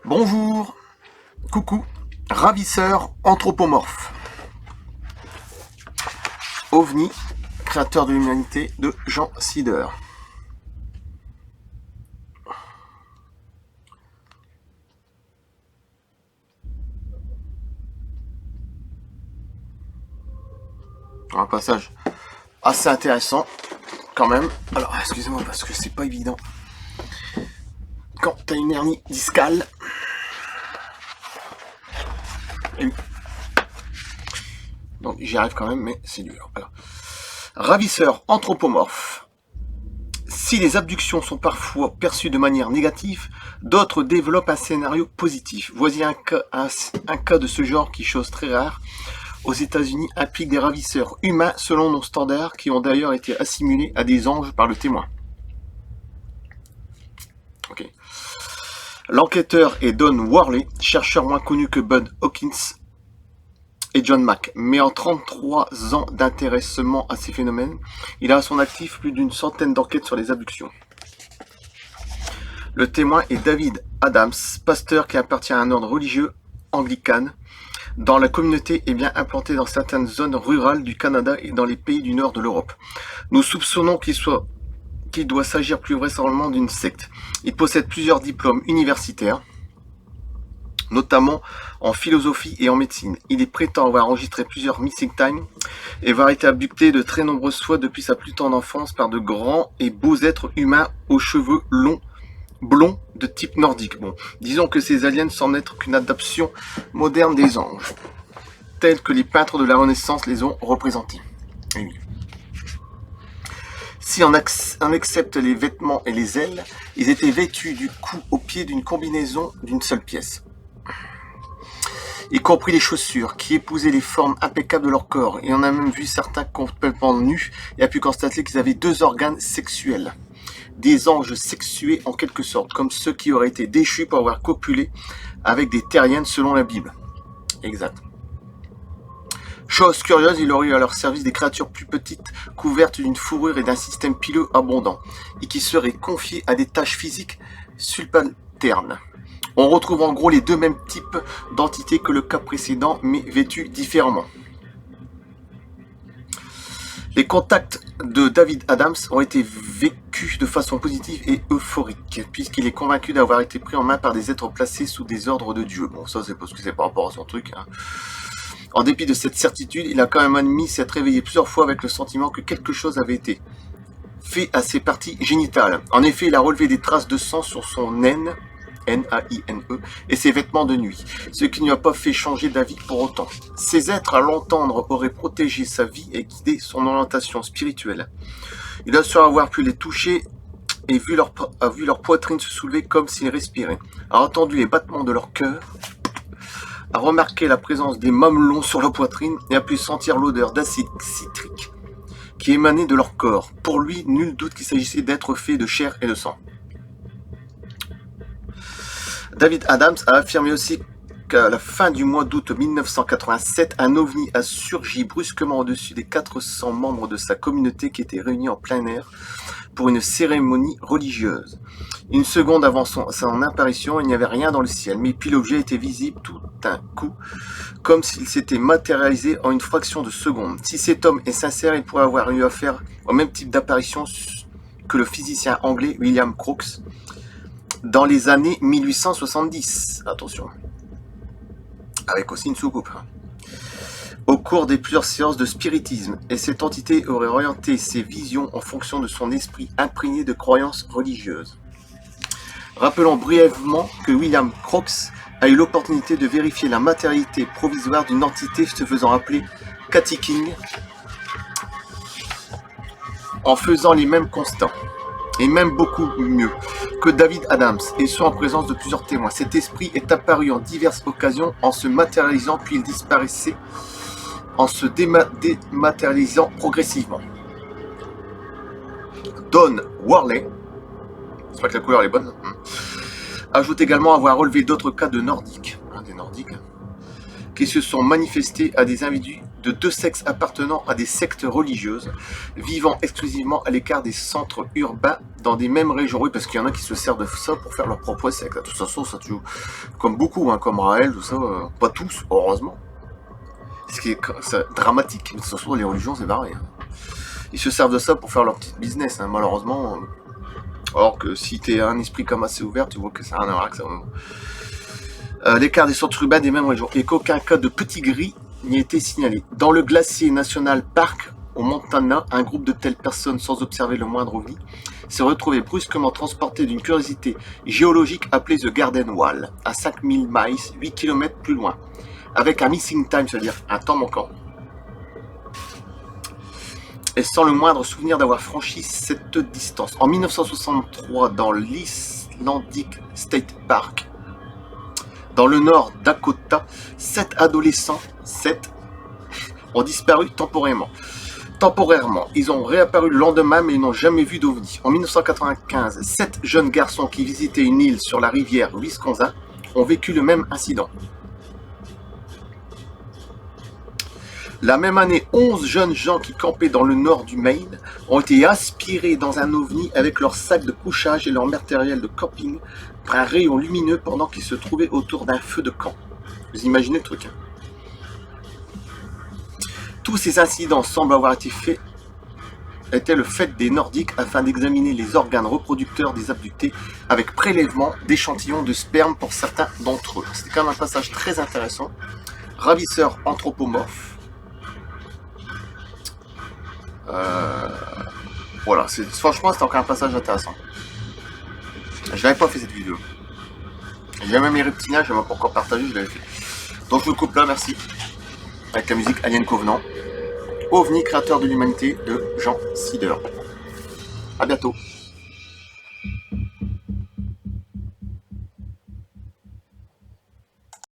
Bonjour, coucou, ravisseur anthropomorphe. OVNI, créateur de l'humanité de Jean Sider. Un passage assez intéressant quand même. Alors excusez-moi parce que c'est pas évident. Quand t'as une hernie discale. Donc j'y arrive quand même, mais c'est dur. Alors, ravisseur anthropomorphe. Si les abductions sont parfois perçues de manière négative, d'autres développent un scénario positif. Voici un cas de ce genre qui, chose très rare, aux États-Unis implique des ravisseurs humains selon nos standards qui ont d'ailleurs été assimilés à des anges par le témoin. Okay. L'enquêteur est Don Worley, chercheur moins connu que Bud Hawkins et John Mack. Mais en 33 ans d'intéressement à ces phénomènes, il a à son actif plus d'une centaine d'enquêtes sur les abductions. Le témoin est David Adams, pasteur qui appartient à un ordre religieux anglican dans la communauté est bien implantée dans certaines zones rurales du Canada et dans les pays du nord de l'Europe. Nous soupçonnons qu'il doit s'agir plus vraisemblablement d'une secte. Il possède plusieurs diplômes universitaires, notamment en philosophie et en médecine. Il est prétend avoir enregistré plusieurs missing time et avoir été abducté de très nombreuses fois depuis sa plus tendre enfance par de grands et beaux êtres humains aux cheveux longs, blonds de type nordique. Bon, disons que ces aliens semblent n'être qu'une adaptation moderne des anges, tels que les peintres de la Renaissance les ont représentés. Oui. Si on accepte les vêtements et les ailes, ils étaient vêtus du cou aux pieds d'une combinaison d'une seule pièce, y compris les chaussures, qui épousaient les formes impeccables de leur corps. Et on a même vu certains complètement nus et a pu constater qu'ils avaient 2 organes sexuels. Des anges sexués en quelque sorte, comme ceux qui auraient été déchus pour avoir copulé avec des terriennes selon la Bible. Exact. Chose curieuse, il aurait eu à leur service des créatures plus petites, couvertes d'une fourrure et d'un système pileux abondant, et qui seraient confiées à des tâches physiques subalternes. On retrouve en gros les 2 mêmes types d'entités que le cas précédent, mais vêtues différemment. Les contacts de David Adams ont été vécus de façon positive et euphorique, puisqu'il est convaincu d'avoir été pris en main par des êtres placés sous des ordres de Dieu. Bon, ça c'est parce que c'est par rapport à son truc. En dépit de cette certitude, il a quand même admis s'être réveillé plusieurs fois avec le sentiment que quelque chose avait été fait à ses parties génitales. En effet, il a relevé des traces de sang sur son naine, N-A-I-N-E, et ses vêtements de nuit, ce qui ne lui a pas fait changer d'avis pour autant. Ces êtres, à l'entendre, auraient protégé sa vie et guidé son orientation spirituelle. Il assure avoir pu les toucher et a vu leur poitrine se soulever comme s'ils respiraient, a entendu les battements de leur cœur, a remarqué la présence des mamelons sur leur poitrine et a pu sentir l'odeur d'acide citrique qui émanait de leur corps. Pour lui, nul doute qu'il s'agissait d'êtres faits de chair et de sang. David Adams a affirmé aussi qu'à la fin du mois d'août 1987, un ovni a surgi brusquement au-dessus des 400 membres de sa communauté qui étaient réunis en plein air pour une cérémonie religieuse. Une seconde avant son apparition, il n'y avait rien dans le ciel, mais puis l'objet était visible tout d'un coup, comme s'il s'était matérialisé en une fraction de seconde. Si cet homme est sincère, il pourrait avoir eu affaire au même type d'apparition que le physicien anglais William Crookes dans les années 1870. Attention. Avec aussi une soucoupe. Au cours des plusieurs séances de spiritisme, et cette entité aurait orienté ses visions en fonction de son esprit imprégné de croyances religieuses. Rappelons brièvement que William Crookes a eu l'opportunité de vérifier la matérialité provisoire d'une entité se faisant appeler Cathy King en faisant les mêmes constats, et même beaucoup mieux, que David Adams, et ce en présence de plusieurs témoins. Cet esprit est apparu en diverses occasions en se matérialisant, puis il disparaissait en se dématérialisant progressivement. Don Worley, c'est pas que la couleur est bonne, ajoute également avoir relevé d'autres cas de nordiques, des nordiques, qui se sont manifestés à des individus de deux sexes appartenant à des sectes religieuses, vivant exclusivement à l'écart des centres urbains dans des mêmes régions. Oui, parce qu'il y en a qui se servent de ça pour faire leur propre secte. De toute façon, ça joue comme beaucoup, hein, comme Raël, tout ça. Pas tous, heureusement. Ce qui est dramatique, mais de toute façon, les religions, c'est pareil. Hein. Ils se servent de ça pour faire leur petit business, hein, malheureusement. Alors que si tu es un esprit comme assez ouvert, tu vois que ça n'a rien à voir avec ça. L'écart des centres urbains des mêmes régions. Et qu'aucun cas de petit gris n'y a été signalé. Dans le Glacier National Park, au Montana, un groupe de telles personnes, sans observer le moindre ovni, s'est retrouvé brusquement transporté d'une curiosité géologique appelée The Garden Wall, à 5000 miles, 8 km plus loin, avec un missing time, c'est-à-dire un temps manquant, et sans le moindre souvenir d'avoir franchi cette distance. En 1963, dans l'Icelandic State Park, dans le nord Dakota, 7 adolescents, ont disparu temporairement. Ils ont réapparu le lendemain, mais ils n'ont jamais vu d'OVNI. En 1995, 7 jeunes garçons qui visitaient une île sur la rivière Wisconsin ont vécu le même incident. La même année, 11 jeunes gens qui campaient dans le nord du Maine ont été aspirés dans un ovni avec leurs sacs de couchage et leur matériel de camping par un rayon lumineux pendant qu'ils se trouvaient autour d'un feu de camp. Vous imaginez le truc, hein? Tous ces incidents semblent avoir été le fait des Nordiques afin d'examiner les organes reproducteurs des abductés avec prélèvement d'échantillons de sperme pour certains d'entre eux. C'était quand même un passage très intéressant. Ravisseur anthropomorphe. Voilà, franchement c'était encore un passage intéressant. Je n'avais pas fait cette vidéo. J'ai même mes reptiliens, je n'ai même pas encore partagé, je l'avais fait. Donc je vous coupe là, merci. Avec la musique Alien Covenant. OVNI, créateur de l'humanité, de Jean Sider. A bientôt.